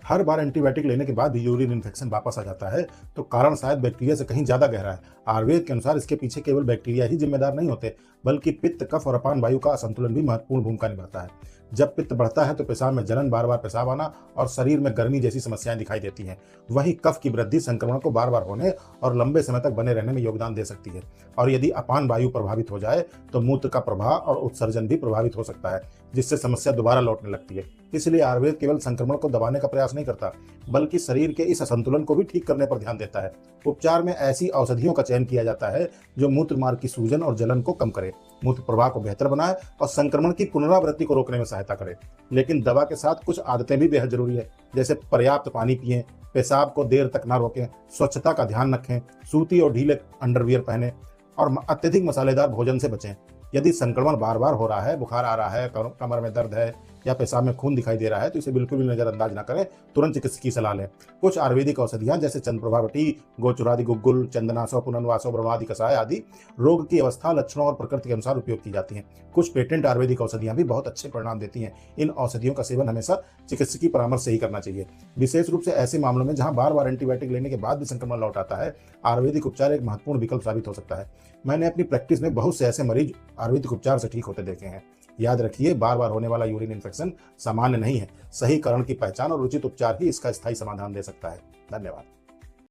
हर बार antibiotic लेने के बाद भी यूरिन इन्फेक्शन वापस आ जाता है तो कारण शायद बैक्टीरिया से कहीं ज्यादा गहरा है। आयुर्वेद के अनुसार इसके पीछे केवल बैक्टीरिया ही जिम्मेदार नहीं होते, बल्कि पित्त, कफ और अपान वायु का असंतुलन भी महत्वपूर्ण भूमिका निभाता है। जब पित्त बढ़ता है तो पेशाब में जलन, बार बार पेशाब आना और शरीर में गर्मी जैसी समस्याएं दिखाई देती हैं। वहीं कफ की वृद्धि संक्रमण को बार बार होने और लंबे समय तक बने रहने में योगदान दे सकती है। और यदि अपान वायु प्रभावित हो जाए तो मूत्र का प्रवाह और उत्सर्जन भी प्रभावित हो सकता है, जिससे समस्या दोबारा लौटने लगती है। इसलिए आयुर्वेद केवल संक्रमण को दबाने का प्रयास नहीं करता, बल्कि शरीर के इस असंतुलन को भी ठीक करने पर ध्यान देता है। उपचार में ऐसी औषधियों का चयन किया जाता है जो मूत्र मार्ग की सूजन और जलन को कम करे, मूत्र प्रवाह को बेहतर बनाए और संक्रमण की पुनरावृत्ति को रोकने में सहायता करे। लेकिन दवा के साथ कुछ आदतें भी बेहद जरूरी है, जैसे पर्याप्त पानी पिएं, पेशाब को देर तक न रोकें, स्वच्छता का ध्यान रखें, सूती और ढीले अंडरवियर पहनें और अत्यधिक मसालेदार भोजन से बचें। यदि संक्रमण बार बार हो रहा है, बुखार आ रहा है, कमर में दर्द है या पेशाब में खून दिखाई दे रहा है, तो इसे बिल्कुल भी नजरअंदाज न करें, तुरंत चिकित्सक की सलाह लें। कुछ आयुर्वेदिक औषधियां जैसे चंद्रप्रभावटी, गोचुरादि गुग्गुल, चंदनासव, पुनर्वासव, ब्रह्मादि कषाय आदि रोग की अवस्था, लक्षणों और प्रकृति के अनुसार उपयोग की जाती हैं। कुछ पेटेंट आयुर्वेदिक औषधियां भी बहुत अच्छे परिणाम देती हैं। इन औषधियों का सेवन हमेशा चिकित्सक की परामर्श से ही करना चाहिए। विशेष रूप से ऐसे मामलों में जहां बार बार एंटीबायोटिक लेने के बाद भी संक्रमण लौट आता है, आयुर्वेदिक उपचार एक महत्वपूर्ण विकल्प साबित हो सकता है। मैंने अपनी प्रैक्टिस में बहुत से ऐसे मरीज आयुर्वेदिक उपचार से ठीक होते देखे हैं। याद रखिए, बार बार होने वाला यूरिन इन्फेक्शन सामान्य नहीं है। सही कारण की पहचान और उचित उपचार ही इसका स्थायी समाधान दे सकता है। धन्यवाद।